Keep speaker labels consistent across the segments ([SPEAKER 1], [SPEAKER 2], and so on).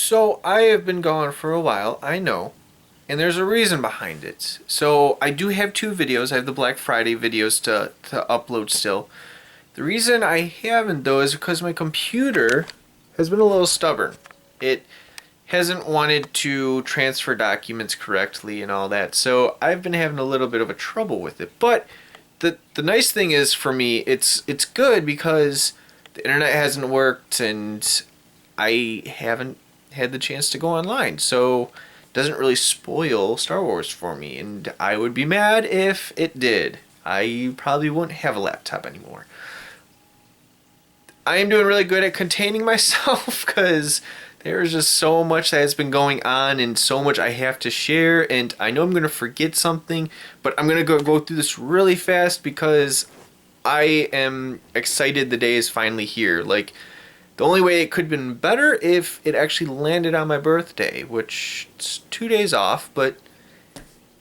[SPEAKER 1] So I have been gone for a while, I know, and there's a reason behind it. So I do have two videos. I have the Black Friday videos to upload still. The reason I haven't though is because my computer has been a little stubborn. It hasn't wanted to transfer documents correctly and all that. So I've been having a little bit of a trouble with it. But the nice thing is for me, it's good because the internet hasn't worked and I haven't had the chance to go online. So it doesn't really spoil Star Wars for me, and I would be mad if it did. I probably wouldn't have a laptop anymore. I am doing really good at containing myself because there's just so much that has been going on and so much I have to share, and I know I'm going to forget something, but I'm going to go through this really fast because I am excited the day is finally here. Like, the only way it could have been better if it actually landed on my birthday, which it's 2 days off, but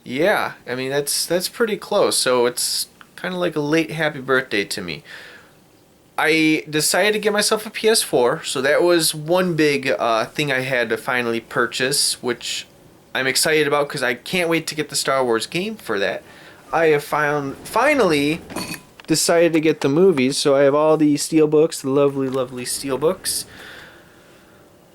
[SPEAKER 1] yeah, I mean that's pretty close. So it's kind of like a late happy birthday to me. I decided to get myself a PS4, so that was one big thing I had to finally purchase, which I'm excited about because I can't wait to get the Star Wars game for that. I have finally decided to get the movies, so I have all the steelbooks, the lovely, lovely steelbooks.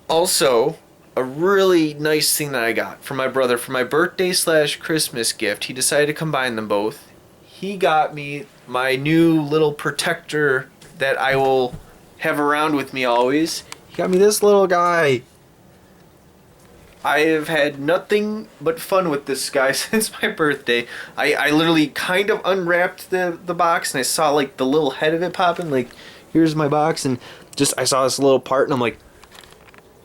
[SPEAKER 1] Also, a really nice thing that I got from my brother for my birthday slash Christmas gift. He decided to combine them both. He got me my new little protector that I will have around with me always. He got me this little guy. I have had nothing but fun with this guy since my birthday. I literally kind of unwrapped the box and I saw like the little head of it popping, like, here's my box, and just I saw this little part and I'm like,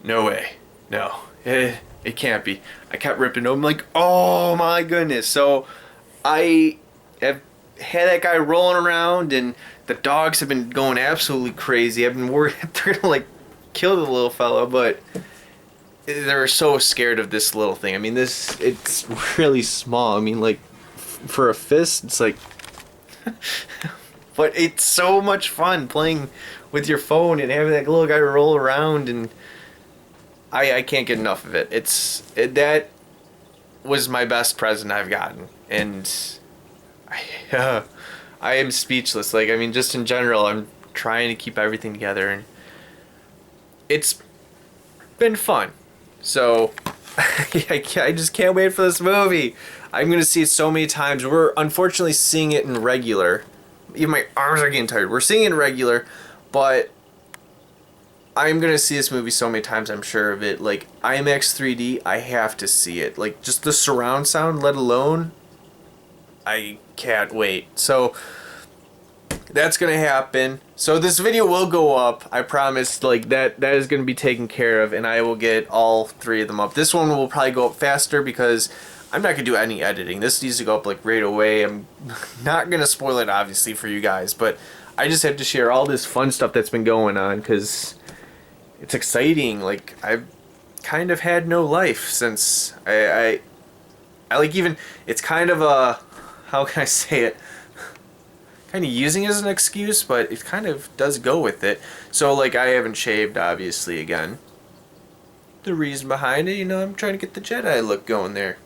[SPEAKER 1] no way. No. It can't be. I kept ripping open like, oh my goodness. So I have had that guy rolling around and the dogs have been going absolutely crazy. I've been worried they're gonna like kill the little fella, but they're so scared of this little thing. I mean, it's really small. I mean, like, for a fist, it's like... But it's so much fun playing with your phone and having that little guy roll around, and I can't get enough of it. That was my best present I've gotten, and I am speechless. Like, I mean, just in general, I'm trying to keep everything together, and it's been fun. So, I just can't wait for this movie. I'm going to see it so many times. We're unfortunately seeing it in regular. Even my arms are getting tired. We're seeing it in regular, but I'm going to see this movie so many times, I'm sure of it. Like, IMAX 3D, I have to see it. Like, just the surround sound, let alone, I can't wait. So, that's gonna happen. So this video will go up, I promise. Like, that is gonna be taken care of, and I will get all three of them up. This one will probably go up faster because I'm not gonna do any editing. This needs to go up like right away. I'm not gonna spoil it obviously for you guys, but I just have to share all this fun stuff that's been going on because it's exciting. Like, I've kind of had no life since I like, even, it's kind of a, how can I say it, kind of using it as an excuse, but it kind of does go with it. So, like, I haven't shaved, obviously, again. The reason behind it, I'm trying to get the Jedi look going there.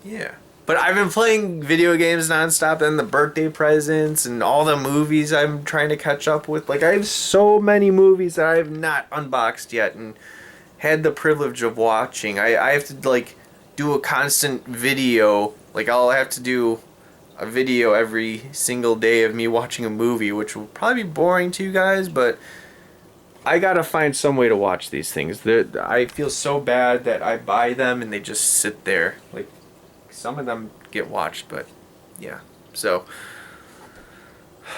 [SPEAKER 1] Yeah. But I've been playing video games nonstop, and the birthday presents, and all the movies I'm trying to catch up with. Like, I have so many movies that I have not unboxed yet, and had the privilege of watching. I have to, like, do a constant video. Like, I'll have to do a video every single day of me watching a movie, which will probably be boring to you guys, but I gotta find some way to watch these things. I feel so bad that I buy them and they just sit there. Like, some of them get watched, but yeah. So,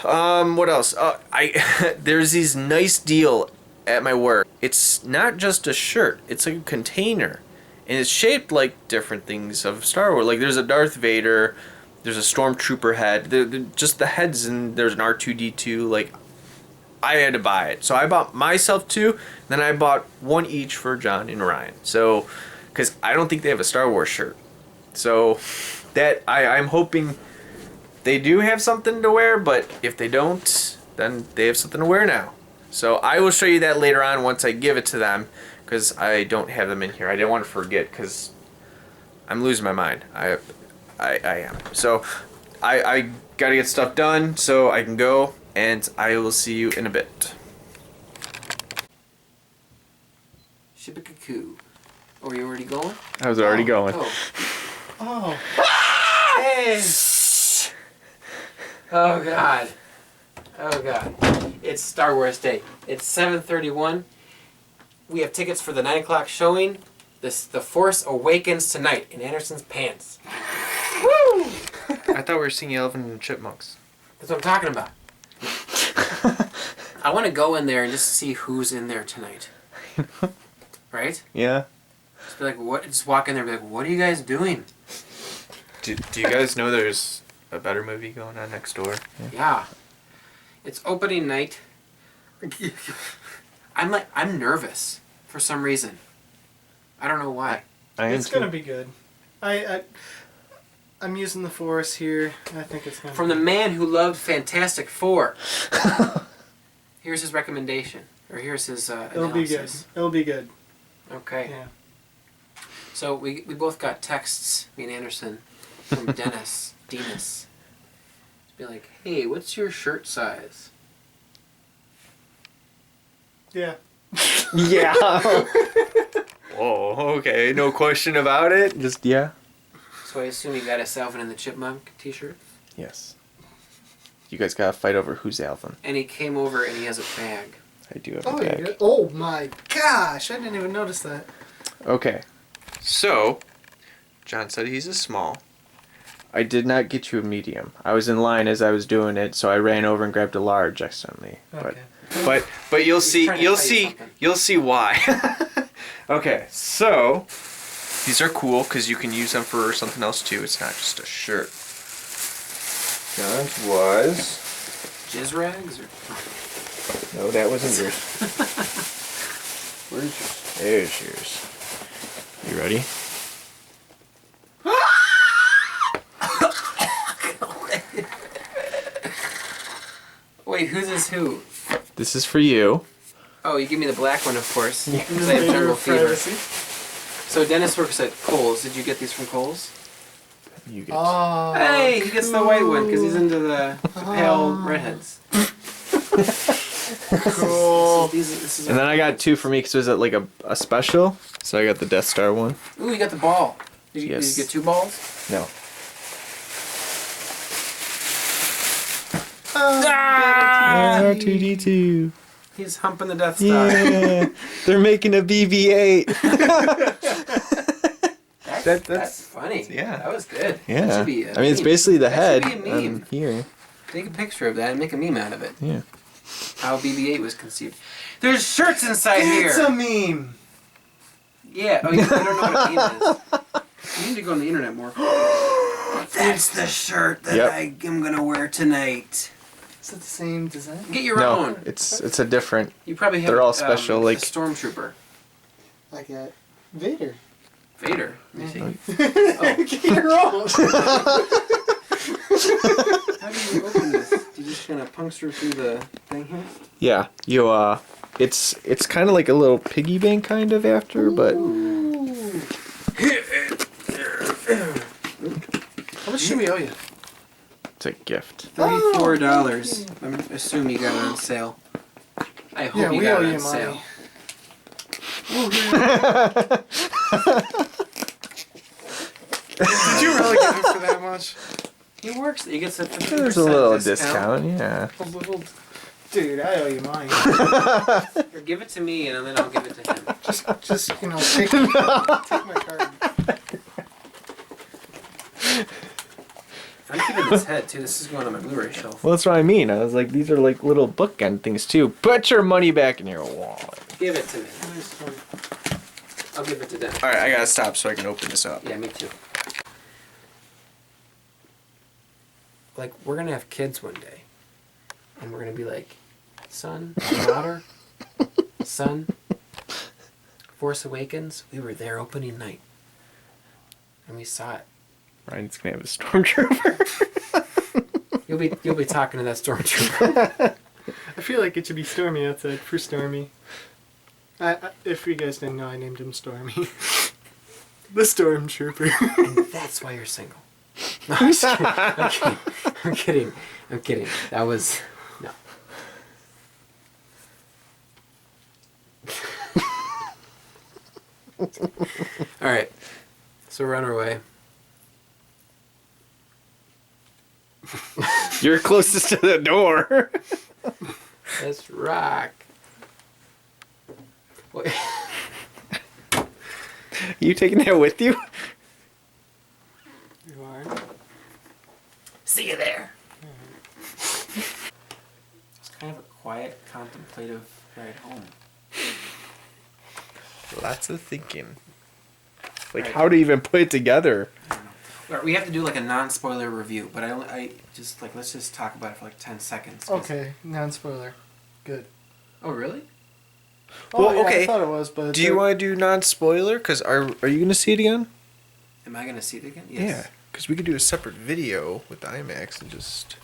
[SPEAKER 1] what else? There's this nice deal at my work. It's not just a shirt, it's like a container, and it's shaped like different things of Star Wars. Like, there's a Darth Vader, there's a Stormtrooper head. Just the heads, and there's an R2-D2. Like, I had to buy it. So I bought myself two, then I bought one each for John and Ryan. So, because I don't think they have a Star Wars shirt. So, that, I'm hoping they do have something to wear, but if they don't, then they have something to wear now. So I will show you that later on once I give it to them, because I don't have them in here. I didn't want to forget, because I'm losing my mind. I am. So I gotta get stuff done so I can go, and I will see you in a bit.
[SPEAKER 2] Shibikakoo. Oh, are you already going?
[SPEAKER 1] I was already going.
[SPEAKER 2] Oh. Hey! Oh, God. Oh, God. It's Star Wars Day. It's 7:31. We have tickets for the 9 o'clock showing. The Force Awakens tonight in Anderson's pants. Woo!
[SPEAKER 1] I thought we were singing Elephant and Chipmunks.
[SPEAKER 2] That's what I'm talking about. I want to go in there and just see who's in there tonight. Right?
[SPEAKER 1] Yeah.
[SPEAKER 2] Just be like, what? Just walk in there and be like, what are you guys doing?
[SPEAKER 1] Do you guys know there's a better movie going on next door?
[SPEAKER 2] Yeah. It's opening night. I'm nervous for some reason. I don't know why.
[SPEAKER 3] It's gonna be good. I'm using the Force here. I think it's gonna.
[SPEAKER 2] From the man who loved Fantastic Four. Here's his recommendation, or here's his
[SPEAKER 3] It'll be good. It'll be good.
[SPEAKER 2] Okay.
[SPEAKER 3] Yeah.
[SPEAKER 2] So we both got texts, me and Anderson, from Denis. Be like, hey, what's your shirt size?
[SPEAKER 3] Yeah.
[SPEAKER 1] Yeah. Oh, okay. No question about it. Just yeah.
[SPEAKER 2] So I assume you got a Alvin and the Chipmunk t-shirt?
[SPEAKER 1] Yes. You guys gotta fight over who's Alvin.
[SPEAKER 2] And he came over and he has a bag.
[SPEAKER 1] I do have a bag.
[SPEAKER 3] Yeah. Oh my gosh! I didn't even notice that.
[SPEAKER 1] Okay. So, John said he's a small. I did not get you a medium. I was in line as I was doing it, so I ran over and grabbed a large accidentally.
[SPEAKER 3] Okay.
[SPEAKER 1] But you'll
[SPEAKER 2] He's
[SPEAKER 1] see
[SPEAKER 2] trying to
[SPEAKER 1] you'll
[SPEAKER 2] tell you
[SPEAKER 1] see
[SPEAKER 2] something.
[SPEAKER 1] you'll see why. Okay, so these are cool because you can use them for something else too. It's not just a shirt. John's was
[SPEAKER 2] Jizz rags? Or...
[SPEAKER 1] no, that wasn't yours. Where's yours? There's yours. You ready?
[SPEAKER 2] Wait, whose is who?
[SPEAKER 1] This is for you.
[SPEAKER 2] Oh, you give me the black one, of course. Because I have jungle fever. So Dennis works at Kohl's. Did you get these from Kohl's?
[SPEAKER 1] You get.
[SPEAKER 3] Oh.
[SPEAKER 2] Hey, he gets the white one because he's into the pale redheads.
[SPEAKER 3] Cool.
[SPEAKER 2] This is
[SPEAKER 1] And then I got two for me because it was at like a special. So I got the Death Star one.
[SPEAKER 2] Ooh, you got the ball. Did you
[SPEAKER 1] Yes.
[SPEAKER 2] get 2 balls?
[SPEAKER 1] No. R2D2.
[SPEAKER 2] He's humping the Death Star.
[SPEAKER 1] Yeah, they're making a BB-8.
[SPEAKER 2] That's funny.
[SPEAKER 1] yeah.
[SPEAKER 2] That was good.
[SPEAKER 1] Yeah.
[SPEAKER 2] That should be
[SPEAKER 1] I mean, it's basically the head
[SPEAKER 2] That should be a meme.
[SPEAKER 1] here.
[SPEAKER 2] Take a picture of that and make a meme out of it.
[SPEAKER 1] Yeah.
[SPEAKER 2] How BB-8 was conceived. There's shirts inside
[SPEAKER 3] It's
[SPEAKER 2] here.
[SPEAKER 3] a meme.
[SPEAKER 2] Yeah. Oh, you don't know what a meme is. You need to go on the internet more. That's the shirt that
[SPEAKER 1] Yep.
[SPEAKER 2] I am gonna wear tonight.
[SPEAKER 3] Is it the same design?
[SPEAKER 2] Get your
[SPEAKER 1] No,
[SPEAKER 2] own.
[SPEAKER 1] it's a different.
[SPEAKER 2] You probably have.
[SPEAKER 1] they're all special,
[SPEAKER 2] a
[SPEAKER 1] like-
[SPEAKER 2] stormtrooper.
[SPEAKER 3] I got Vader.
[SPEAKER 2] Vader. Let me see.
[SPEAKER 3] Get your own.
[SPEAKER 2] How do you open this? Do you just kind of puncture through the thing here?
[SPEAKER 1] Yeah, you it's kind of like a little piggy bank kind of after, but
[SPEAKER 3] How much should we owe you?
[SPEAKER 1] it's a gift.
[SPEAKER 2] $34. I'm assuming you got it on sale. I hope
[SPEAKER 3] Yeah,
[SPEAKER 2] you
[SPEAKER 3] we
[SPEAKER 2] got
[SPEAKER 3] owe
[SPEAKER 2] it
[SPEAKER 3] you
[SPEAKER 2] on sale.
[SPEAKER 3] money.
[SPEAKER 4] Did you really get him for that much?
[SPEAKER 2] He works. He gets a 50%
[SPEAKER 1] There's a little discount, yeah.
[SPEAKER 3] A little. Dude, I owe you money.
[SPEAKER 2] Or give it to me and then I'll give it to him.
[SPEAKER 3] Just take my card.
[SPEAKER 2] I'm keeping this head too. This is going on my Blu-ray shelf.
[SPEAKER 1] Well, that's what I mean. I was like, these are like little bookend things too. Put your money back in your wallet.
[SPEAKER 2] Give it to me. I'll give it to Dennis.
[SPEAKER 1] All right, I gotta stop so I can open this up.
[SPEAKER 2] Yeah, me too. Like, we're gonna have kids one day, and we're gonna be like, son, daughter, son, Force Awakens, we were there opening night, and we saw it.
[SPEAKER 1] Ryan's gonna have a stormtrooper.
[SPEAKER 2] You'll be talking to that stormtrooper.
[SPEAKER 3] I feel like it should be Stormy outside for Stormy. If you guys didn't know, I named him Stormy. The Stormtrooper.
[SPEAKER 2] And that's why you're single. No, I'm just kidding. I'm kidding. I'm kidding. I'm kidding. That was no. All right. So we're on our way.
[SPEAKER 1] You're closest to the door.
[SPEAKER 2] Let's rock. Wait.
[SPEAKER 1] You taking that with you?
[SPEAKER 3] You are?
[SPEAKER 2] See you there. It's kind of a quiet, contemplative ride home.
[SPEAKER 1] Lots of thinking. Like,
[SPEAKER 2] Right.
[SPEAKER 1] how to even put it together.
[SPEAKER 2] I don't know. Well, we have to do like a non-spoiler review, but I just like let's just talk about it for like 10 seconds. 'Cause-
[SPEAKER 3] Okay, non-spoiler. Good.
[SPEAKER 2] Oh really?
[SPEAKER 1] Well,
[SPEAKER 3] Oh, yeah,
[SPEAKER 1] okay.
[SPEAKER 3] I thought it was, but...
[SPEAKER 1] Do you want to do non-spoiler? Because are you going to see it again?
[SPEAKER 2] Am I gonna see it again?
[SPEAKER 1] Yeah.
[SPEAKER 2] Yes.
[SPEAKER 1] Because we could do a separate video with the IMAX and just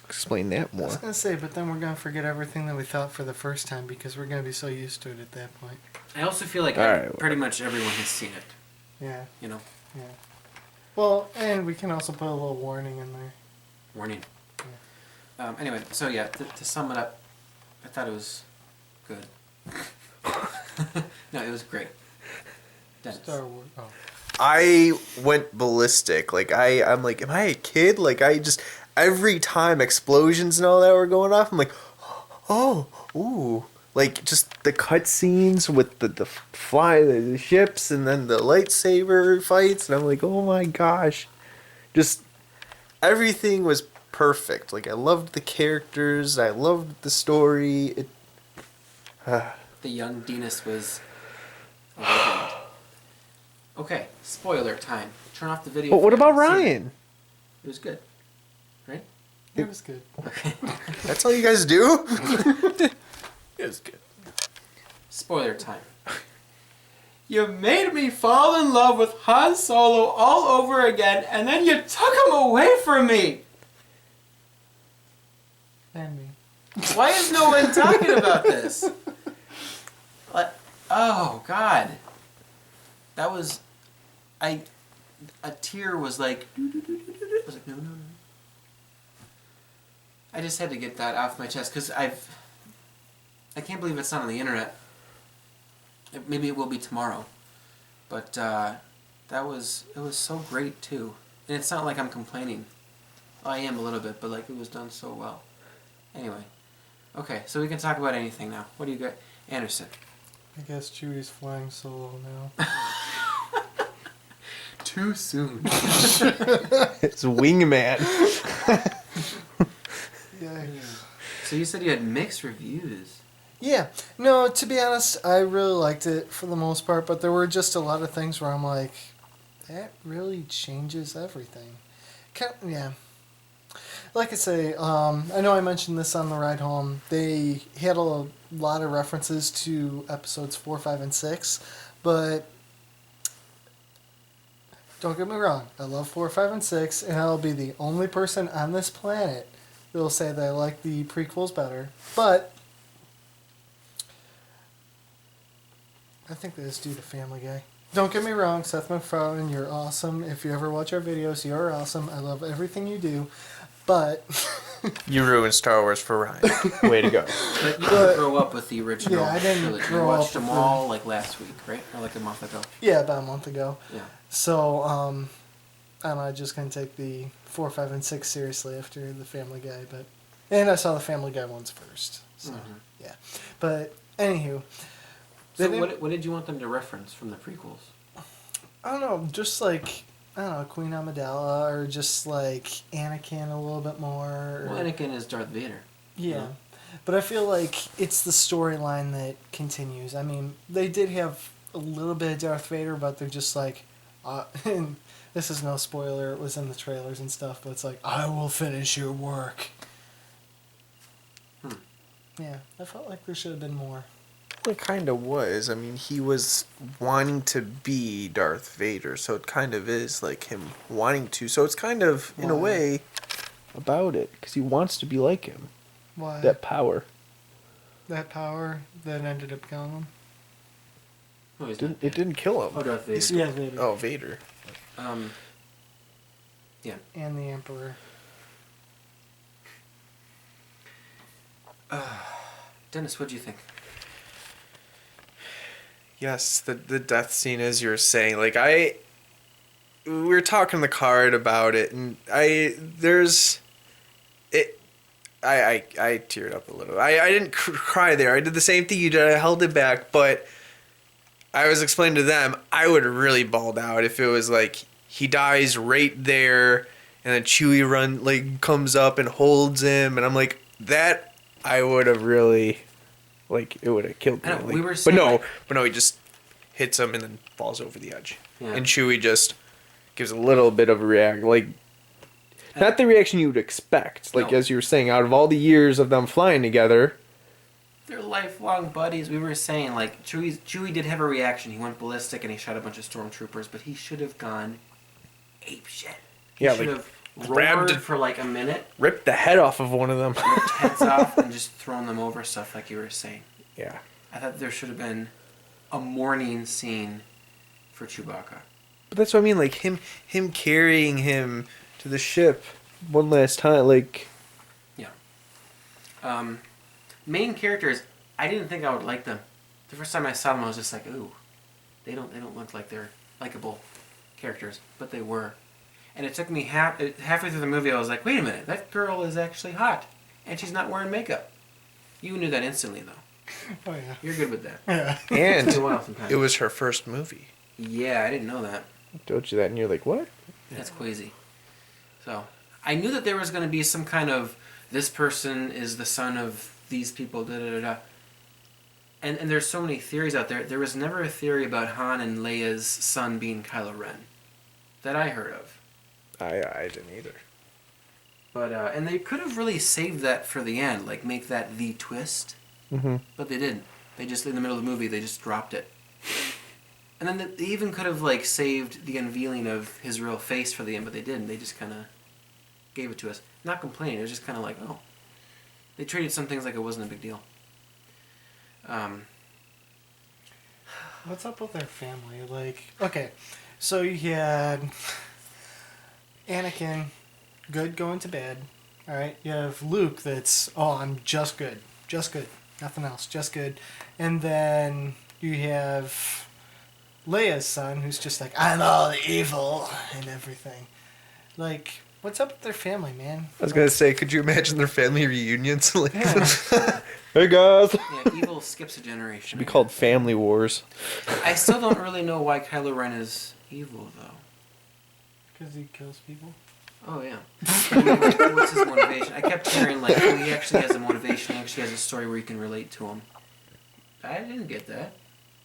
[SPEAKER 1] explain that
[SPEAKER 3] I was
[SPEAKER 1] more.
[SPEAKER 3] going to say, but then we're going to forget everything that we thought for the first time because we're going to be so used to it at that point.
[SPEAKER 2] I also feel like
[SPEAKER 1] Alright.
[SPEAKER 2] pretty much everyone has seen it.
[SPEAKER 3] Yeah,
[SPEAKER 2] You know,
[SPEAKER 3] yeah. Well, and we can also put a little warning in there.
[SPEAKER 2] warning. Anyway, so yeah, to sum it up, I thought it was good. No, it was great. Dennis.
[SPEAKER 3] Star Wars. Oh.
[SPEAKER 1] I went ballistic. Like, I'm like, am I a kid? Like, I just, every time explosions and all that were going off, I'm like, oh, ooh. Like, just the cutscenes with the ships and then the lightsaber fights. And I'm like, oh my gosh. Just, everything was perfect. Like, I loved the characters. I loved the story.
[SPEAKER 2] The young Dinas was awakened. Okay, spoiler time. Turn off the video.
[SPEAKER 1] But
[SPEAKER 2] if
[SPEAKER 1] what
[SPEAKER 2] you
[SPEAKER 1] about
[SPEAKER 2] haven't seen it.
[SPEAKER 1] Ryan?
[SPEAKER 2] It was good, right?
[SPEAKER 3] It was good.
[SPEAKER 2] Okay.
[SPEAKER 1] That's all you guys do? It was good.
[SPEAKER 2] Spoiler time. You made me fall in love with Han Solo all over again, and then you took him away from me.
[SPEAKER 3] And me.
[SPEAKER 2] Why is no one talking about this? What? Oh God. That was, a tear was like, I was like, no. I just had to get that off my chest because I can't believe it's not on the internet. Maybe it will be tomorrow, but it was so great too. And it's not like I'm complaining. I am a little bit, but like it was done so well. Anyway, okay, so we can talk about anything now. What do you got, Anderson?
[SPEAKER 3] I guess Chewie's flying solo now.
[SPEAKER 2] Too soon.
[SPEAKER 1] It's Wingman.
[SPEAKER 3] Yeah.
[SPEAKER 2] So you said you had mixed reviews.
[SPEAKER 3] Yeah. No, to be honest, I really liked it for the most part, but there were just a lot of things where I'm like, that really changes everything. Yeah. Like I say, I know I mentioned this on the ride home. They had a lot of references to episodes 4, 5, and 6, but don't get me wrong. I love 4, 5, and 6, and I'll be the only person on this planet that will say that I like the prequels better. But I think that is due to Family Guy. Don't get me wrong, Seth MacFarlane, you're awesome. If you ever watch our videos, you're awesome. I love everything you do. But
[SPEAKER 1] You ruined Star Wars for Ryan. Way to go.
[SPEAKER 2] But you didn't grow up with the original
[SPEAKER 3] Yeah, I didn't
[SPEAKER 2] trilogy. You
[SPEAKER 3] grow
[SPEAKER 2] watched
[SPEAKER 3] up
[SPEAKER 2] them
[SPEAKER 3] with
[SPEAKER 2] all like last week, right? Or like a month ago.
[SPEAKER 3] yeah, about a month ago.
[SPEAKER 2] Yeah.
[SPEAKER 3] So, I'm not just going to take the 4, 5, and 6 seriously after the Family Guy, but... And I saw the Family Guy ones first. So, yeah. But, anywho...
[SPEAKER 2] So
[SPEAKER 3] they
[SPEAKER 2] what did you want them to reference from the prequels?
[SPEAKER 3] I don't know, just like... I don't know, Queen Amidala, or just like Anakin a little bit more. Or,
[SPEAKER 2] Well, Anakin is Darth Vader.
[SPEAKER 3] yeah. But I feel like it's the storyline that continues. I mean, they did have a little bit of Darth Vader, but they're just like, and this is no spoiler, it was in the trailers and stuff, but it's like, I will finish your work. Yeah, I felt like there should have been more.
[SPEAKER 1] It kind of was. I mean, he was wanting to be Darth Vader, so it kind of is like him wanting to. So it's kind of, in a
[SPEAKER 3] Why?
[SPEAKER 1] way, about it, because he wants to be like him.
[SPEAKER 3] Why?
[SPEAKER 1] That power.
[SPEAKER 3] That power that ended up killing him.
[SPEAKER 2] Oh, he's
[SPEAKER 1] Didn't
[SPEAKER 2] not
[SPEAKER 1] it
[SPEAKER 2] dead.
[SPEAKER 1] didn't kill him?
[SPEAKER 2] Oh, Darth Vader.
[SPEAKER 3] Yeah, Vader.
[SPEAKER 1] Oh, Vader.
[SPEAKER 2] Yeah.
[SPEAKER 3] And the Emperor.
[SPEAKER 2] Dennis, what'd you think?
[SPEAKER 1] Yes, the death scene, as you were saying, like we were talking in the card about it, and I teared up a little. I didn't cry there. I did the same thing you did. I held it back, but I was explaining to them I would have really bawled out if it was like he dies right there, and then Chewie comes up and holds him, and I'm like that. I would have really, it would have killed me.
[SPEAKER 2] I know, we were saying,
[SPEAKER 1] but no, he just hits him and then falls over the edge,
[SPEAKER 2] Yeah.
[SPEAKER 1] and Chewie just gives a little bit of a reaction, not the reaction you would expect.
[SPEAKER 2] No.
[SPEAKER 1] As you were saying, out of all the years of them flying together,
[SPEAKER 2] They're lifelong buddies. We were saying, Chewie did have a reaction. He went ballistic and he shot a bunch of stormtroopers, but he should have gone ape shit. He
[SPEAKER 1] Yeah,
[SPEAKER 2] should have
[SPEAKER 1] grabbed
[SPEAKER 2] roared for a minute,
[SPEAKER 1] ripped the head off of one of them.
[SPEAKER 2] ripped heads off, and just thrown them over stuff like you were saying.
[SPEAKER 1] Yeah.
[SPEAKER 2] I thought there should have been a mourning scene for Chewbacca.
[SPEAKER 1] But that's what I mean, him carrying him to the ship one last time,
[SPEAKER 2] Yeah. Main characters, I didn't think I would like them. The first time I saw them, I was just like, ooh, they don't look like they're likable characters, but they were. And it took me halfway through the movie, I was like, wait a minute, that girl is actually hot, and she's not wearing makeup. You knew that instantly, though.
[SPEAKER 3] Oh, yeah.
[SPEAKER 2] You're good with that.
[SPEAKER 3] Yeah.
[SPEAKER 1] And
[SPEAKER 2] It's been a while sometimes.
[SPEAKER 1] it was her first movie.
[SPEAKER 2] Yeah, I didn't know that.
[SPEAKER 1] I told you that, and you're like, what?
[SPEAKER 2] That's crazy. So, I knew that there was going to be some kind of, this person is the son of these people, da-da-da-da. And there's so many theories out there. There was never a theory about Han and Leia's son being Kylo Ren. That I heard of.
[SPEAKER 1] I didn't either.
[SPEAKER 2] But, and they could have really saved that for the end, make that the twist.
[SPEAKER 1] Mm-hmm.
[SPEAKER 2] But they didn't. They just, in the middle of the movie, they just dropped it. And then they even could have, saved the unveiling of his real face for the end, but they didn't. They just kind of gave it to us. Not complaining, it was just kind of oh. They treated some things like it wasn't a big deal.
[SPEAKER 3] What's up with their family? Okay, so you had Anakin, good going to bed. All right, you have Luke that's, I'm just good, nothing else, just good. And then you have Leia's son who's just I'm all evil and everything. What's up with their family, man?
[SPEAKER 1] I was gonna say, could you imagine their family reunions?
[SPEAKER 3] Yeah.
[SPEAKER 1] Hey guys.
[SPEAKER 2] Yeah, evil skips a generation.
[SPEAKER 1] Should be called Family Wars.
[SPEAKER 2] I still don't really know why Kylo Ren is evil, though.
[SPEAKER 3] Because he kills people.
[SPEAKER 2] Oh, yeah. What's his motivation? I kept hearing, he actually has a motivation, he actually has a story where you can relate to him. I didn't get that.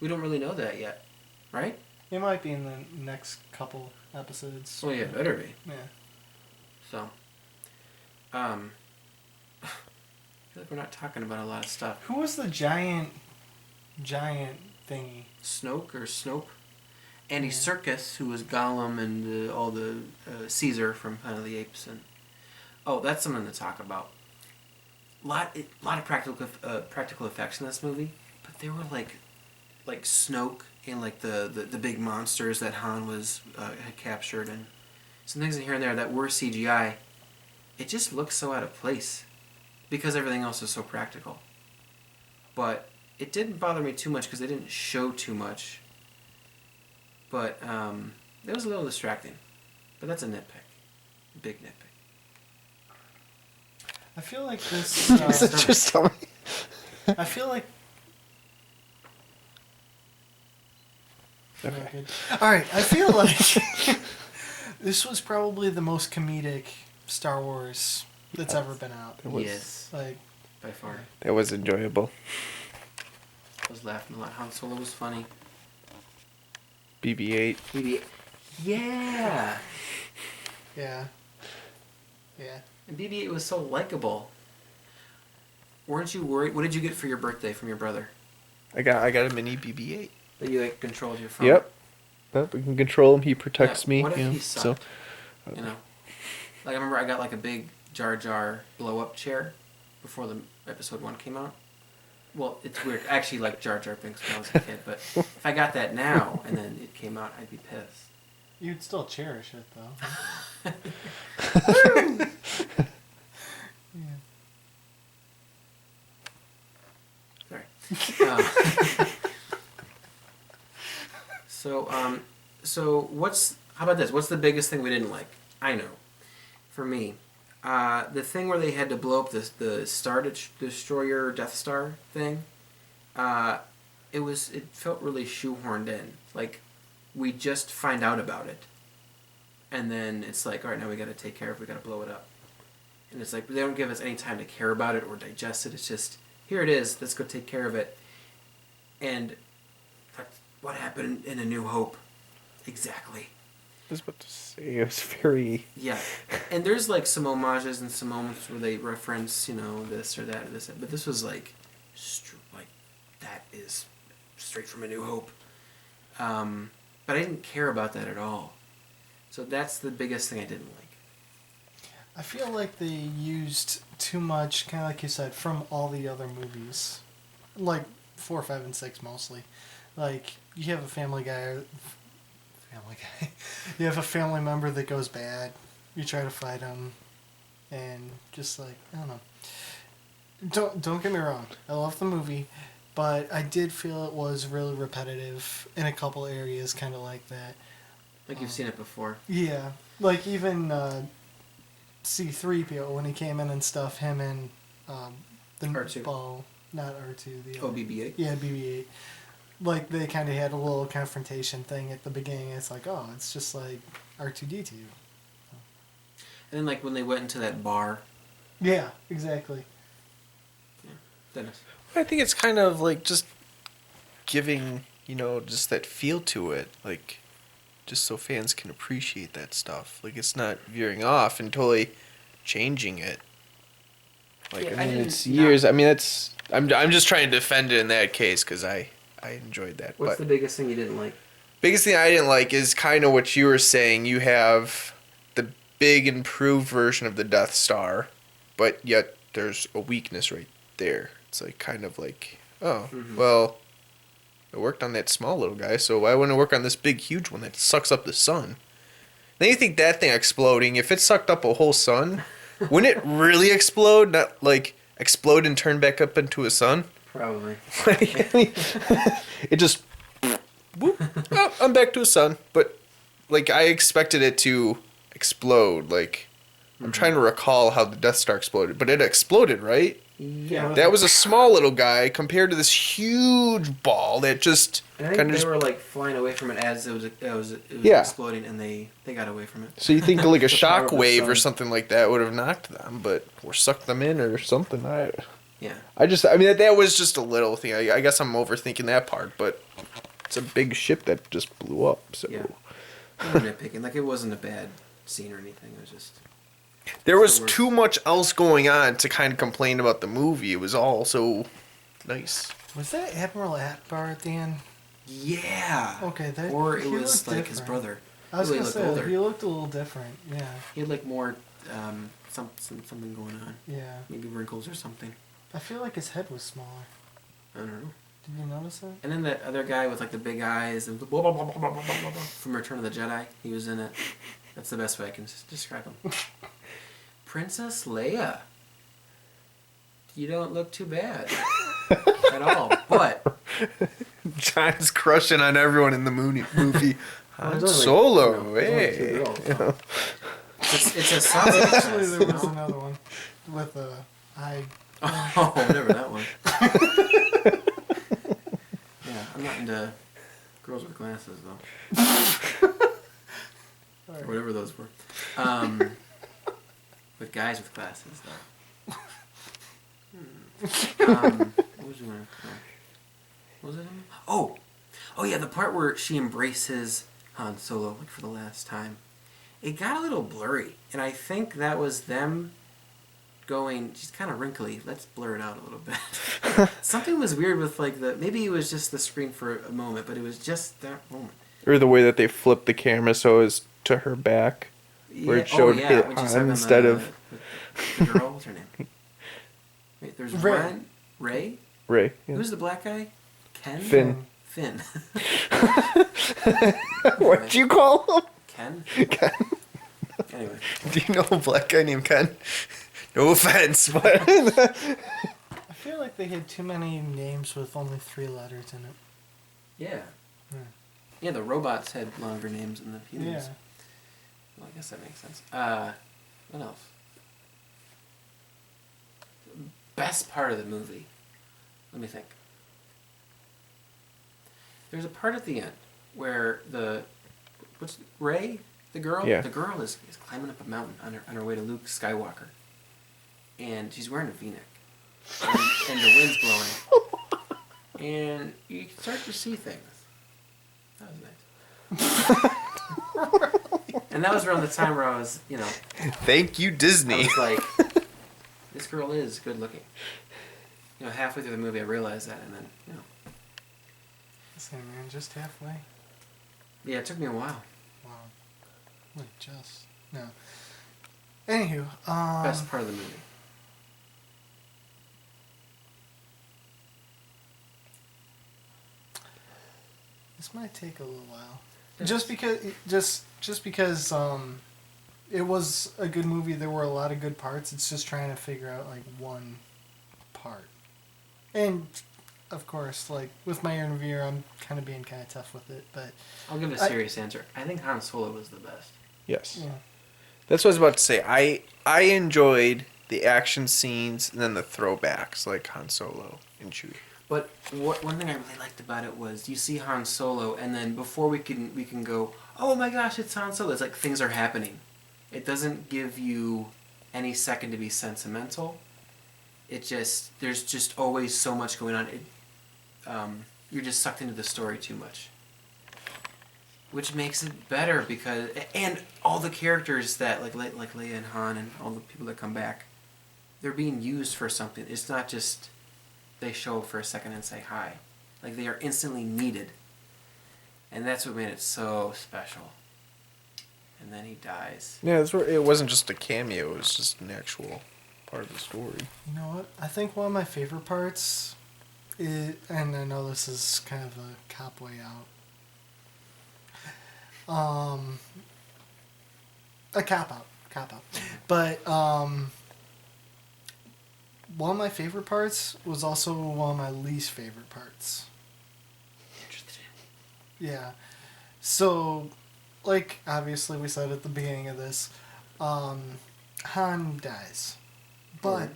[SPEAKER 2] We don't really know that yet, right?
[SPEAKER 3] It might be in the next couple episodes.
[SPEAKER 2] Well, yeah, it better be.
[SPEAKER 3] Yeah.
[SPEAKER 2] So, I feel like we're not talking about a lot of stuff.
[SPEAKER 3] Who was the giant thingy?
[SPEAKER 2] Snoke or Snope? Andy Serkis, who was Gollum and all the Caesar from Planet of the Apes, and that's something to talk about. Lot of practical effects in this movie, but they were like Snoke and the big monsters that Han had captured, and some things in here and there that were CGI. It just looks so out of place because everything else is so practical. But it didn't bother me too much because they didn't show too much. But it was a little distracting. But that's a nitpick. Big nitpick.
[SPEAKER 3] I feel like this.
[SPEAKER 1] Just tell me.
[SPEAKER 3] I feel like.
[SPEAKER 1] Okay.
[SPEAKER 3] All right. I feel like this was probably the most comedic Star Wars that's ever been out.
[SPEAKER 2] Yes.
[SPEAKER 3] By
[SPEAKER 2] far.
[SPEAKER 1] That was enjoyable.
[SPEAKER 2] I was laughing a lot. Han Solo was funny.
[SPEAKER 1] BB-8.
[SPEAKER 2] Yeah!
[SPEAKER 3] Yeah. Yeah.
[SPEAKER 2] And BB-8 was so likable. Weren't you worried? What did you get for your birthday from your brother?
[SPEAKER 1] I got a mini BB-8.
[SPEAKER 2] That you controlled your phone?
[SPEAKER 1] Yep. We can control him. He protects me.
[SPEAKER 2] What if he
[SPEAKER 1] so
[SPEAKER 2] sucked? I remember I got a big Jar Jar blow-up chair. before the episode 1 came out. Well, it's weird. I actually like Jar Jar Binks when I was a kid, but if I got that now and then it came out, I'd be pissed.
[SPEAKER 3] You'd still cherish it, though. Yeah.
[SPEAKER 2] Sorry. So how about this? What's the biggest thing we didn't like? I know. For me, the thing where they had to blow up the Star Destroyer Death Star thing, it felt really shoehorned in. Like, we just find out about it, and then it's like, all right, now we got to take care of it. We got to blow it up, and it's like they don't give us any time to care about it or digest it. It's just, here it is. Let's go take care of it. And that's what happened in A New Hope, exactly.
[SPEAKER 1] I was about to say, it was very...
[SPEAKER 2] Yeah, and there's like some homages and some moments where they reference, this or that or this, but this was like, that is straight from A New Hope. But I didn't care about that at all. So that's the biggest thing I didn't like.
[SPEAKER 3] I feel like they used too much, kind of like you said, from all the other movies. Like 4, 5, and 6 mostly. Like, you have a family guy. You have a family member that goes bad. You try to fight him. And just like, I don't know. Don't get me wrong. I love the movie. But I did feel it was really repetitive in a couple areas, kind of like that.
[SPEAKER 2] Like you've seen it before.
[SPEAKER 3] Yeah. Like even C-3PO, when he came in and stuff, him and the
[SPEAKER 2] R2.
[SPEAKER 3] ball, not R2. The
[SPEAKER 2] BB-8?
[SPEAKER 3] Yeah, BB-8. Like, they kind of had a little confrontation thing at the beginning. It's like, oh, it's just like R2-D2.
[SPEAKER 2] And then, like, when they went into that bar.
[SPEAKER 3] Yeah, exactly.
[SPEAKER 2] Yeah. Dennis.
[SPEAKER 1] I think it's kind of like just giving, just that feel to it. Like, just so fans can appreciate that stuff. Like, it's not veering off and totally changing it. Like,
[SPEAKER 2] Yeah,
[SPEAKER 1] I mean, it's years. I mean, I'm just trying to defend it in that case because I enjoyed that.
[SPEAKER 2] What's the biggest thing you didn't like?
[SPEAKER 1] Biggest thing I didn't like is kind of what you were saying. You have the big improved version of the Death Star, but yet there's a weakness right there. It's like kind of like, well, it worked on that small little guy, so why wouldn't it work on this big, huge one that sucks up the sun? Then you think that thing exploding, if it sucked up a whole sun, wouldn't it really explode? Not like explode and turn back up into a sun?
[SPEAKER 2] Probably.
[SPEAKER 1] It just, whoop, oh, I'm back to a sun. But, like, I expected it to explode. Like, I'm trying to recall how the Death Star exploded, but it exploded, right?
[SPEAKER 2] Yeah.
[SPEAKER 1] That was a small little guy compared to this huge ball that just
[SPEAKER 2] kind of they were like flying away from it as it was
[SPEAKER 1] Yeah.
[SPEAKER 2] exploding, and they got away from it.
[SPEAKER 1] So you think like a
[SPEAKER 2] The power of
[SPEAKER 1] shock
[SPEAKER 2] the
[SPEAKER 1] wave or
[SPEAKER 2] sun.
[SPEAKER 1] something like that would have knocked them, or sucked them in or something.
[SPEAKER 2] Yeah.
[SPEAKER 1] I mean that was just a little thing. I guess I'm overthinking that part, but it's a big ship that just blew up. So
[SPEAKER 2] Yeah. I'm nitpicking. Like, it wasn't a bad scene or anything. It was just.
[SPEAKER 1] there was
[SPEAKER 2] So
[SPEAKER 1] too much else going on to kind of complain about the movie. It was all so nice.
[SPEAKER 3] Was that Admiral Akbar at the end?
[SPEAKER 2] Yeah.
[SPEAKER 3] Okay, that.
[SPEAKER 2] Or it
[SPEAKER 3] he
[SPEAKER 2] was
[SPEAKER 3] looked
[SPEAKER 2] like his
[SPEAKER 3] different.
[SPEAKER 2] brother.
[SPEAKER 3] I was
[SPEAKER 2] He
[SPEAKER 3] gonna
[SPEAKER 2] looked
[SPEAKER 3] say
[SPEAKER 2] older.
[SPEAKER 3] he looked a little different. Yeah.
[SPEAKER 2] He had like more something going on.
[SPEAKER 3] Yeah.
[SPEAKER 2] Maybe wrinkles or something.
[SPEAKER 3] I feel like his head was smaller.
[SPEAKER 2] I don't know.
[SPEAKER 3] Did you notice that?
[SPEAKER 2] And then that other guy with like the big eyes and blah, blah, blah, blah, blah, blah, blah, blah, from Return of the Jedi, he was in it. That's the best way I can describe him. Princess Leia. You don't look too bad at all, but
[SPEAKER 1] John's crushing on everyone in the movie. Han
[SPEAKER 2] there's only,
[SPEAKER 1] Solo,
[SPEAKER 2] there's only two
[SPEAKER 1] hey.
[SPEAKER 2] girls, so. It's a solid
[SPEAKER 3] Actually, there was
[SPEAKER 2] no?
[SPEAKER 3] another one with eye.
[SPEAKER 2] Oh, whatever that one. Yeah, I'm not into girls with glasses though. Or whatever those were. With guys with glasses though. What was it? What was it? Oh yeah, the part where she embraces Han Solo like for the last time. It got a little blurry, and I think that was them going, she's kind of wrinkly, let's blur it out a little bit. Something was weird with like maybe it was just the screen for a moment, but it was just that moment.
[SPEAKER 1] Or the way that they flipped the camera so it was to her back, where it showed
[SPEAKER 2] when she's
[SPEAKER 1] Han
[SPEAKER 2] talking
[SPEAKER 1] instead of...
[SPEAKER 2] the girl, what's her name? Wait, there's
[SPEAKER 3] Ray.
[SPEAKER 2] Ren, Ray.
[SPEAKER 1] Ray. Yeah.
[SPEAKER 2] Who's the black guy? Ken.
[SPEAKER 1] Finn.
[SPEAKER 2] Finn.
[SPEAKER 1] What'd you call him?
[SPEAKER 2] Ken.
[SPEAKER 1] Ken.
[SPEAKER 2] Anyway.
[SPEAKER 1] Do you know a black guy named Ken? No offense, but
[SPEAKER 3] I feel like they had too many names with only 3 letters in it.
[SPEAKER 2] Yeah.
[SPEAKER 3] Yeah.
[SPEAKER 2] Yeah, the robots had longer names than the humans.
[SPEAKER 3] Yeah.
[SPEAKER 2] Well, I guess that makes sense. What else? Best part of the movie. Let me think. There's a part at the end where Ray, the girl?
[SPEAKER 1] Yeah.
[SPEAKER 2] The girl is climbing up a mountain on her way to Luke Skywalker. And she's wearing a V-neck. And the wind's blowing. And you start to see things. That was nice. And that was around the time where I was,
[SPEAKER 1] thank you,
[SPEAKER 2] I
[SPEAKER 1] Disney.
[SPEAKER 2] was like, this girl is good looking. Halfway through the movie I realized that, and then,
[SPEAKER 3] Same man, just halfway.
[SPEAKER 2] Yeah, it took me a while.
[SPEAKER 3] Wow. Wait, just. No. Anywho,
[SPEAKER 2] Best part of the movie.
[SPEAKER 3] this might take a little while.
[SPEAKER 2] Yes.
[SPEAKER 3] Just because it was a good movie, there were a lot of good parts. It's just trying to figure out like one part. And of course, like with my interviewer, I'm kind of being kind of tough with it, but
[SPEAKER 2] I'll give a serious answer. I think Han Solo was the best.
[SPEAKER 1] Yes.
[SPEAKER 3] yeah.
[SPEAKER 1] That's what I was about to say. I enjoyed the action scenes and then the throwbacks like Han Solo and Chewie.
[SPEAKER 2] But one thing I really liked about it was you see Han Solo, and then before we can go, oh my gosh, it's Han Solo. It's like things are happening. It doesn't give you any second to be sentimental. There's just always so much going on. You're just sucked into the story too much, which makes it better and all the characters that like Leia and Han and all the people that come back, they're being used for something. It's not just they show up for a second and say hi. Like they are instantly needed, and that's what made it so special. And then he dies.
[SPEAKER 1] Yeah, that's where it wasn't just a cameo; it was just an actual part of the story.
[SPEAKER 3] You know what? I think one of my favorite parts is, and I know this is kind of a cop way out. A cop out. But one of my favorite parts was also one of my least favorite parts.
[SPEAKER 2] Interesting.
[SPEAKER 3] Yeah. So, like, obviously we said at the beginning of this, Han dies. But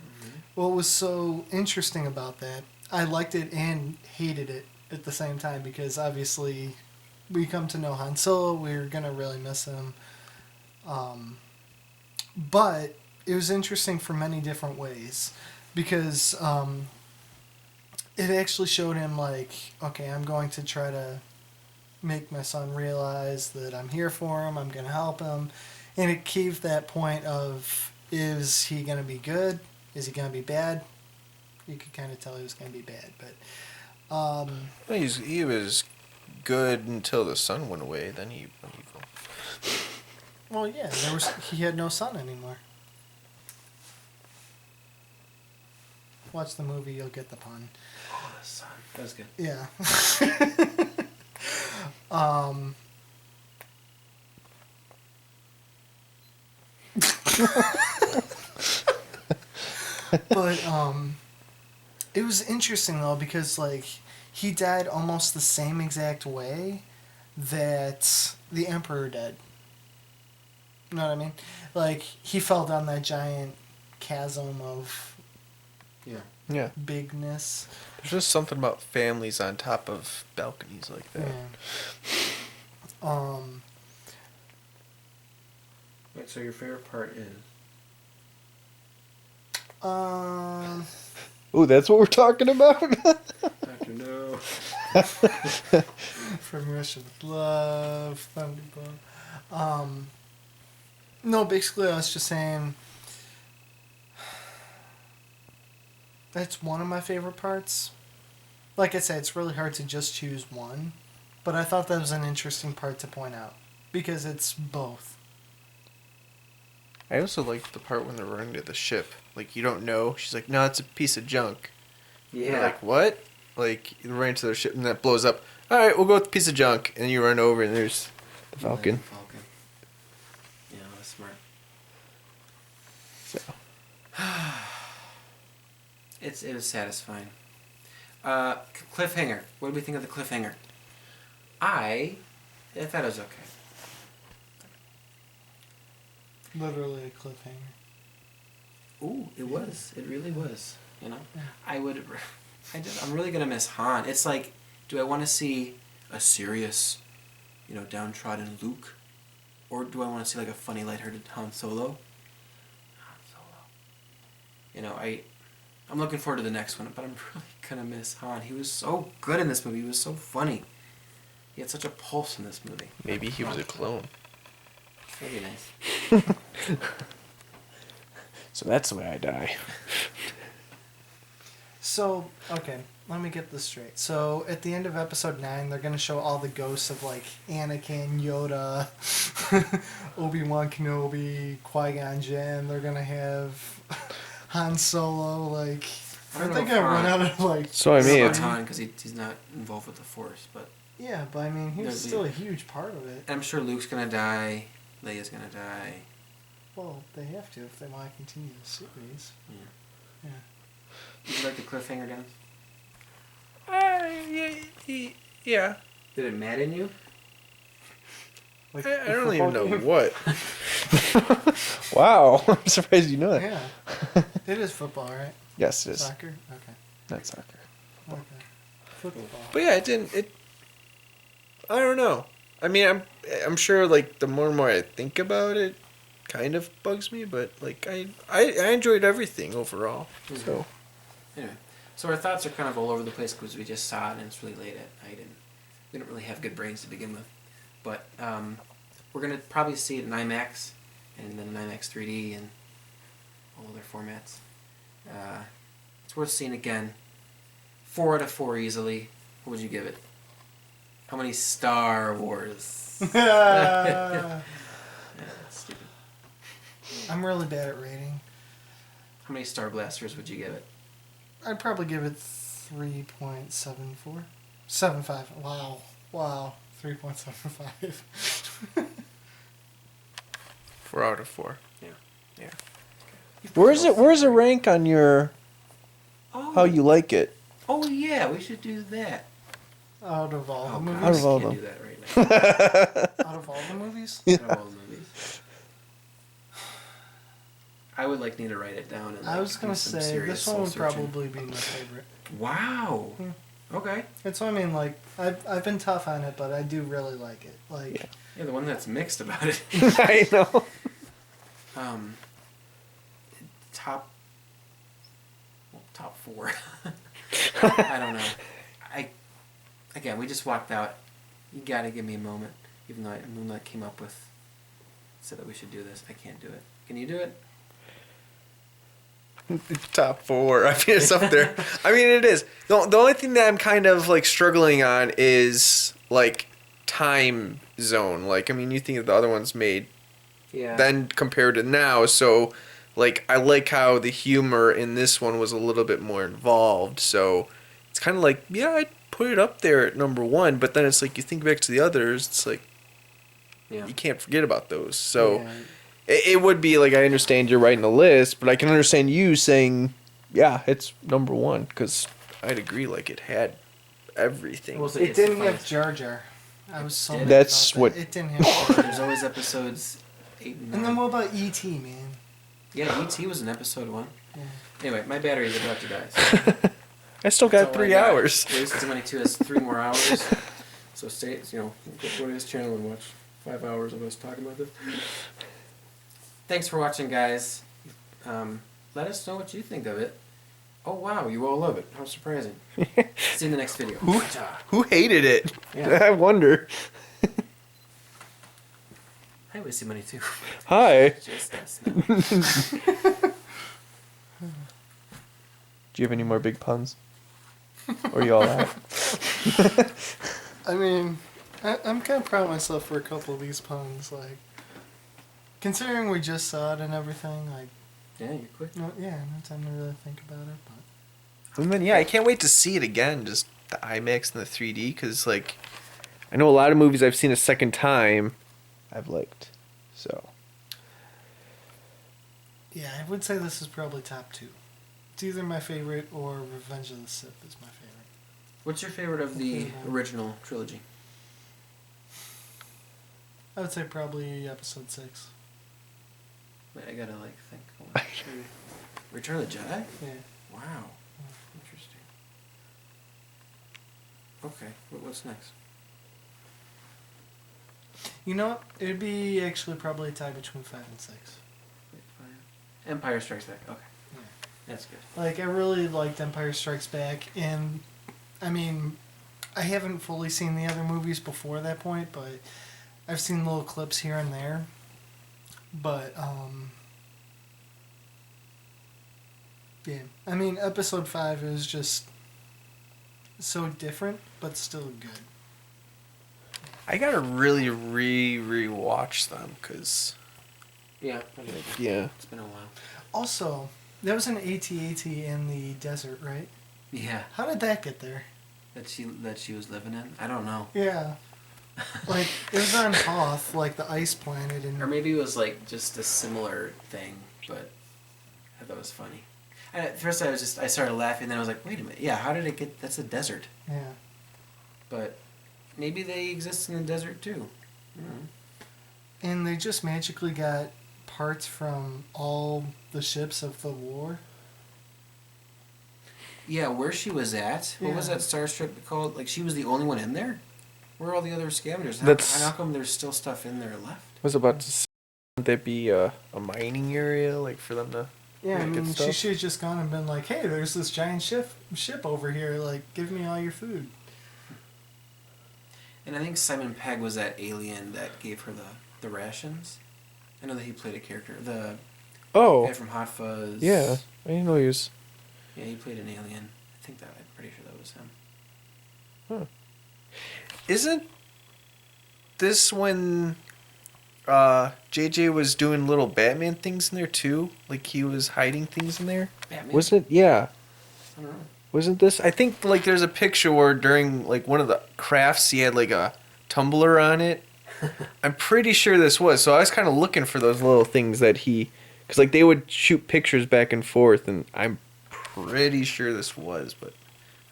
[SPEAKER 3] what was so interesting about that, I liked it and hated it at the same time, because obviously we come to know Han Solo, we're going to really miss him. But it was interesting for many different ways, because it actually showed him like, okay, I'm going to try to make my son realize that I'm here for him, I'm going to help him. And it gave that point of, is he going to be good? Is he going to be bad? You could kind of tell he was going to be bad, but...
[SPEAKER 1] He was good until the sun went away, then he went evil.
[SPEAKER 3] Well, yeah, he had no son anymore. Watch the movie, you'll get the pun.
[SPEAKER 2] Oh, the sun. That was good.
[SPEAKER 3] Yeah. But it was interesting though, because like he died almost the same exact way that the Emperor did. You know what I mean? Like he fell down that giant chasm of
[SPEAKER 1] Yeah.
[SPEAKER 3] bigness.
[SPEAKER 1] There's just something about families on top of balconies like that.
[SPEAKER 3] Yeah.
[SPEAKER 2] Wait, so your favorite part is?
[SPEAKER 1] Oh, that's what we're talking about?
[SPEAKER 2] Doctor No.
[SPEAKER 3] From Russia with Love, Thunderball. No, basically I was just saying that's one of my favorite parts. Like I said, it's really hard to just choose one, but I thought that was an interesting part to point out, because it's both.
[SPEAKER 1] I also liked the part when they're running to the ship. Like, you don't know. She's like, no, it's a piece of junk.
[SPEAKER 2] Yeah.
[SPEAKER 1] You're like, what? Like, you run into their ship and that blows up. All right, we'll go with the piece of junk. And you run over and there's the Falcon.
[SPEAKER 2] Falcon. Yeah, that's smart.
[SPEAKER 1] So.
[SPEAKER 2] It was satisfying. Cliffhanger. What do we think of the cliffhanger? I thought it was okay.
[SPEAKER 3] Literally a cliffhanger.
[SPEAKER 2] Ooh, it was. It really was. You know,
[SPEAKER 3] Yeah.
[SPEAKER 2] I'm really gonna miss Han. It's like, do I want to see a serious, downtrodden Luke, or do I want to see like a funny, lighthearted Han Solo? Han Solo. I'm looking forward to the next one, but I'm really gonna miss Han. He was so good in this movie. He was so funny. He had such a pulse in this movie.
[SPEAKER 1] Maybe he was a clone.
[SPEAKER 2] That'd be nice.
[SPEAKER 1] So that's the way I die.
[SPEAKER 3] So, okay, let me get this straight. So, at the end of episode 9, they're going to show all the ghosts of, like, Anakin, Yoda, Obi-Wan Kenobi, Qui-Gon Jinn. They're going to have Han Solo, like...
[SPEAKER 2] I don't know
[SPEAKER 3] think
[SPEAKER 2] if
[SPEAKER 3] I run
[SPEAKER 2] Han-
[SPEAKER 3] out of, like...
[SPEAKER 1] So I mean,
[SPEAKER 2] Not
[SPEAKER 1] it's,
[SPEAKER 2] Han, because he's not involved with the Force, but
[SPEAKER 3] Yeah, but I mean, he was
[SPEAKER 2] There's
[SPEAKER 3] still
[SPEAKER 2] the-
[SPEAKER 3] a huge part of it.
[SPEAKER 2] I'm sure Luke's gonna die. Leia's gonna die.
[SPEAKER 3] Well, they have to if they want to continue the series.
[SPEAKER 2] Yeah.
[SPEAKER 3] Yeah.
[SPEAKER 2] Did you like the cliffhanger, Dennis?
[SPEAKER 1] yeah.
[SPEAKER 2] Did it madden you?
[SPEAKER 3] Like
[SPEAKER 1] I
[SPEAKER 3] the
[SPEAKER 1] don't even know
[SPEAKER 3] football
[SPEAKER 1] what. Wow, I'm surprised you know that.
[SPEAKER 3] game? Yeah. It is football, right?
[SPEAKER 1] Yes, it is.
[SPEAKER 3] Soccer? Okay.
[SPEAKER 1] Not soccer.
[SPEAKER 3] Okay. Football.
[SPEAKER 1] But yeah, it didn't. I don't know. I mean, I'm sure like the more and more I think about it, kind of bugs me. But like I enjoyed everything overall. So
[SPEAKER 2] Anyway, so our thoughts are kind of all over the place because we just saw it and it's really late at night and we don't really have good brains to begin with. But we're gonna probably see it in IMAX and then in IMAX 3D and all other formats. It's worth seeing again. 4 out of 4 easily. What would you give it? How many Star Wars? Yeah, that's stupid.
[SPEAKER 3] I'm really bad at rating.
[SPEAKER 2] How many Star Blasters would you give it?
[SPEAKER 3] I'd probably give it 3.74. 75. Wow. 3.75.
[SPEAKER 1] 4 out of 4.
[SPEAKER 2] Yeah.
[SPEAKER 1] Where's it rank on your
[SPEAKER 2] Oh.
[SPEAKER 1] how you like it?
[SPEAKER 2] Oh yeah, we should do that.
[SPEAKER 3] Out of all the movies?
[SPEAKER 1] Out of all
[SPEAKER 2] can't
[SPEAKER 1] them.
[SPEAKER 2] do that right now.
[SPEAKER 3] Out of all the movies?
[SPEAKER 2] Out of all the movies. I would like need to write it down. And
[SPEAKER 3] I was
[SPEAKER 2] do
[SPEAKER 3] going to
[SPEAKER 2] some
[SPEAKER 3] say,
[SPEAKER 2] serious
[SPEAKER 3] this one would
[SPEAKER 2] soul searching.
[SPEAKER 3] probably be my favorite.
[SPEAKER 2] Wow. Okay.
[SPEAKER 3] It's, I mean, like, I've been tough on it, but I do really like it. Like,
[SPEAKER 1] Yeah.
[SPEAKER 2] Yeah, the one that's mixed about it.
[SPEAKER 1] I know.
[SPEAKER 2] Top 4. I don't know. Again, we just walked out. You gotta give me a moment. Even though Moonlight came up with, said that we should do this. I can't do it. Can you do it?
[SPEAKER 1] Top 4. I mean, it's up there. I mean, it is. The only thing that I'm kind of like struggling on is like time zone. Like, I mean, you think of the other ones made
[SPEAKER 2] Yeah.
[SPEAKER 1] then compared to now. So, like, I like how the humor in this one was a little bit more involved. So, it's kind of like, yeah, I'd put it up there at number 1. But then it's like, you think back to the others, it's like,
[SPEAKER 2] Yeah.
[SPEAKER 1] you can't forget about those. So,
[SPEAKER 3] yeah.
[SPEAKER 1] it would be like, I understand you're writing a list, but I can understand you saying, yeah, it's number 1. Because I'd agree, like, it had everything.
[SPEAKER 2] Well, so
[SPEAKER 3] It
[SPEAKER 2] it's the
[SPEAKER 3] didn't have
[SPEAKER 2] funniest.
[SPEAKER 3] Jar Jar. I was so
[SPEAKER 2] It
[SPEAKER 3] mad
[SPEAKER 2] did.
[SPEAKER 1] That's
[SPEAKER 3] about
[SPEAKER 1] what-
[SPEAKER 3] that. It didn't have Jar
[SPEAKER 2] There's
[SPEAKER 3] Jar.
[SPEAKER 2] always episodes 8 and 9.
[SPEAKER 3] And then what about E.T., man?
[SPEAKER 2] Yeah, E.T. was in episode 1.
[SPEAKER 3] Yeah.
[SPEAKER 2] Anyway, my battery is about to die. So
[SPEAKER 1] I still
[SPEAKER 2] that's
[SPEAKER 1] got
[SPEAKER 2] all I
[SPEAKER 1] 3 hours.
[SPEAKER 2] Wasted Money 2 has 3 more hours. So go to his channel and watch 5 hours of us talking about this. Thanks for watching, guys. Let us know what you think of it. Oh, wow, you all love it. How surprising. See you in the next video.
[SPEAKER 1] Who hated it?
[SPEAKER 2] Yeah.
[SPEAKER 1] I wonder.
[SPEAKER 2] Hi, Wasted Money 2.
[SPEAKER 1] Hi.
[SPEAKER 2] Just us now.
[SPEAKER 1] Do you have any more big puns? Or you all out?
[SPEAKER 3] I mean, I'm kind of proud of myself for a couple of these puns. Like, Considering we just saw it and everything, like,
[SPEAKER 2] Yeah, you're quick.
[SPEAKER 3] no time to really think about it. But
[SPEAKER 1] And then yeah, I can't wait to see it again, just the IMAX and the 3D, because like, I know a lot of movies I've seen a second time, I've liked. So
[SPEAKER 3] yeah, I would say this is probably top 2. It's either my favorite or Revenge of the Sith is my favorite.
[SPEAKER 2] What's your favorite of the original trilogy?
[SPEAKER 3] I would say probably Episode 6.
[SPEAKER 2] Wait, I gotta like think. Hold on. Return of the Jedi?
[SPEAKER 3] Yeah.
[SPEAKER 2] Wow. Interesting. Okay, what's next?
[SPEAKER 3] You know what? It'd be actually probably a tie between 5 and 6.
[SPEAKER 2] Wait, Empire Strikes Back. Okay.
[SPEAKER 3] Yeah.
[SPEAKER 2] That's good.
[SPEAKER 3] Like, I really liked Empire Strikes Back, and I mean, I haven't fully seen the other movies before that point, but I've seen little clips here and there. But, yeah. I mean, Episode 5 is just so different, but still good.
[SPEAKER 1] I gotta really rewatch them, cause
[SPEAKER 2] Yeah.
[SPEAKER 1] yeah.
[SPEAKER 2] It's been a while.
[SPEAKER 3] Also, there was an AT-AT in the desert, right?
[SPEAKER 2] Yeah.
[SPEAKER 3] How did that get there?
[SPEAKER 2] That she was living in? I don't know.
[SPEAKER 3] Yeah. Like, it was on Hoth, like the ice planet, and...
[SPEAKER 2] Or maybe it was like just a similar thing, but I thought it was funny. And at first I started laughing, then I was like, wait a minute, yeah, how did it get, that's a desert.
[SPEAKER 3] Yeah.
[SPEAKER 2] But maybe they exist in the desert too.
[SPEAKER 3] And they just magically got parts from all the ships of the war.
[SPEAKER 2] Yeah, where she was at, what was
[SPEAKER 3] Yeah.
[SPEAKER 2] that starship called? Like, she was the only one in there? Where are all the other scavengers? How come there's still stuff in there left?
[SPEAKER 1] I was about to say, would there be a mining area, like, for them to
[SPEAKER 3] Yeah, I
[SPEAKER 1] get
[SPEAKER 3] mean,
[SPEAKER 1] stuff?
[SPEAKER 3] she should have just gone and been like, hey, there's this giant ship over here, like, give me all your food.
[SPEAKER 2] And I think Simon Pegg was that alien that gave her the rations. I know that he played a character. The guy from Hot Fuzz.
[SPEAKER 1] Yeah, I didn't know he was.
[SPEAKER 2] Yeah, he played an alien. I'm pretty sure that was him.
[SPEAKER 1] Huh. Isn't this when JJ was doing little Batman things in there too? Like he was hiding things in there?
[SPEAKER 2] Batman?
[SPEAKER 1] Wasn't it? Yeah.
[SPEAKER 2] I don't know.
[SPEAKER 1] Wasn't this? I think like there's a picture where during like one of the crafts he had like a tumbler on it. I'm pretty sure this was. So I was kind of looking for those little things that because like they would shoot pictures back and forth, and I'm pretty sure this was, but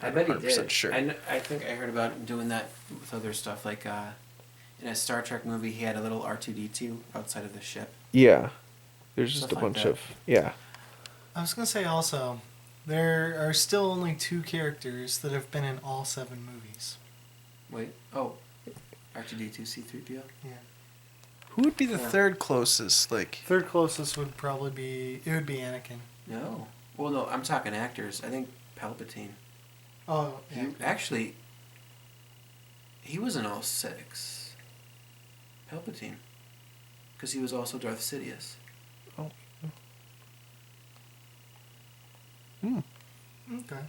[SPEAKER 2] I bet he
[SPEAKER 1] 100%
[SPEAKER 2] did.
[SPEAKER 1] sure.
[SPEAKER 2] I think I heard about him doing that with other stuff. Like in a Star Trek movie, he had a little R2-D2 outside of the ship.
[SPEAKER 1] Yeah. There's just
[SPEAKER 2] Stuff
[SPEAKER 1] a
[SPEAKER 2] like
[SPEAKER 1] bunch
[SPEAKER 2] that.
[SPEAKER 1] of yeah.
[SPEAKER 3] I was going to say also, there are still only 2 characters that have been in all 7 movies.
[SPEAKER 2] Wait. Oh. R2-D2, C-3PO?
[SPEAKER 3] Yeah.
[SPEAKER 1] Who would be the
[SPEAKER 2] Yeah.
[SPEAKER 1] third closest? Like
[SPEAKER 3] Third closest would probably be Anakin.
[SPEAKER 2] No. Well, no, I'm talking actors. I think Palpatine.
[SPEAKER 3] Oh, yeah.
[SPEAKER 2] He was in all 6. Palpatine. Because he was also Darth Sidious.
[SPEAKER 1] oh. Hmm.
[SPEAKER 3] Okay.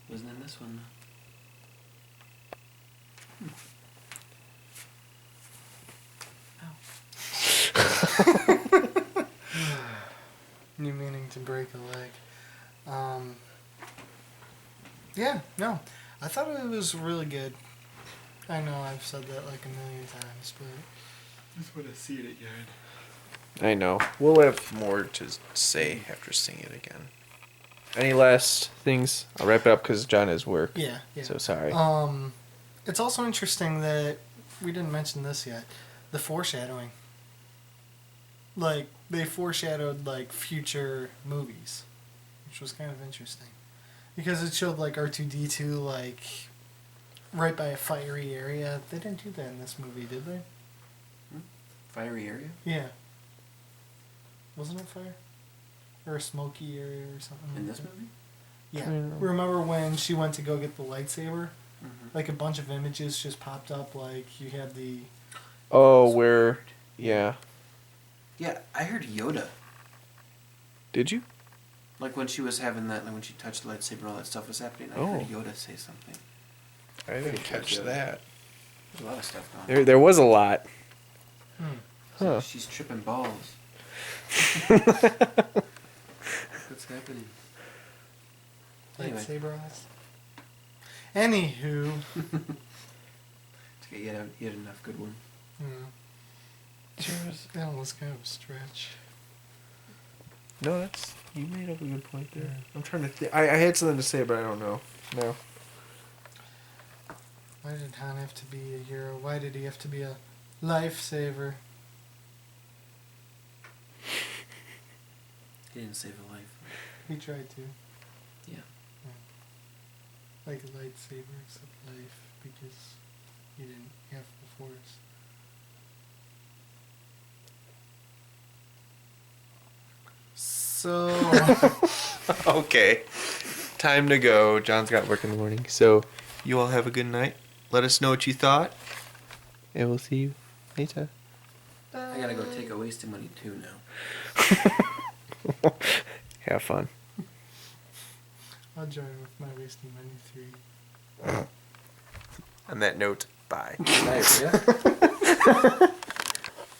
[SPEAKER 2] Wasn't in this one, though.
[SPEAKER 3] New meaning to break a leg. Yeah, no. I thought it was really good. I know I've said that like a million times, but...
[SPEAKER 2] Just want to see it again.
[SPEAKER 1] I know. We'll have more to say after seeing it again. Any last things? I'll wrap it up because John has work.
[SPEAKER 3] Yeah.
[SPEAKER 1] So sorry.
[SPEAKER 3] It's also interesting that we didn't mention this yet. The foreshadowing. Like, they foreshadowed, like, future movies. Which was kind of interesting. Because it showed, like, R2-D2, like, right by a fiery area. They didn't do that in this movie, did they?
[SPEAKER 2] Fiery area?
[SPEAKER 3] Yeah. Wasn't it fire? Or a smoky area or something
[SPEAKER 2] In
[SPEAKER 3] like
[SPEAKER 2] this
[SPEAKER 3] that?
[SPEAKER 2] movie?
[SPEAKER 3] Yeah. Remember when she went to go get the lightsaber?
[SPEAKER 2] Mm-hmm.
[SPEAKER 3] Like, a bunch of images just popped up, like, you had the...
[SPEAKER 1] Oh, where? Yeah.
[SPEAKER 2] Yeah, I heard Yoda.
[SPEAKER 1] Did you?
[SPEAKER 2] Like when she was having that, like when she touched the lightsaber and all that stuff was happening, I heard Yoda say something.
[SPEAKER 1] I didn't catch that.
[SPEAKER 2] There's a lot of stuff going on.
[SPEAKER 1] There was a lot.
[SPEAKER 2] It's like she's tripping balls. What's happening?
[SPEAKER 3] Lightsaber
[SPEAKER 2] Anyway.
[SPEAKER 3] eyes. Anywho.
[SPEAKER 2] Okay, you had enough good one.
[SPEAKER 3] That was kind of a stretch.
[SPEAKER 1] No, that's you made up a good point there. I'm trying to think. I had something to say, but I don't know. No.
[SPEAKER 3] Why did Han have to be a hero? Why did he have to be a lifesaver?
[SPEAKER 2] He didn't save a life.
[SPEAKER 3] He tried to.
[SPEAKER 2] Yeah.
[SPEAKER 3] Like a lightsaber, except life, because he didn't have the Force. So...
[SPEAKER 1] Okay. Time to go. John's got work in the morning. So, you all have a good night. Let us know what you thought. And we'll see you later.
[SPEAKER 2] I gotta go take a wasted money too now.
[SPEAKER 1] Have fun.
[SPEAKER 3] I'll join with my wasting money 3.
[SPEAKER 1] On that note, bye.
[SPEAKER 2] Diarrhea?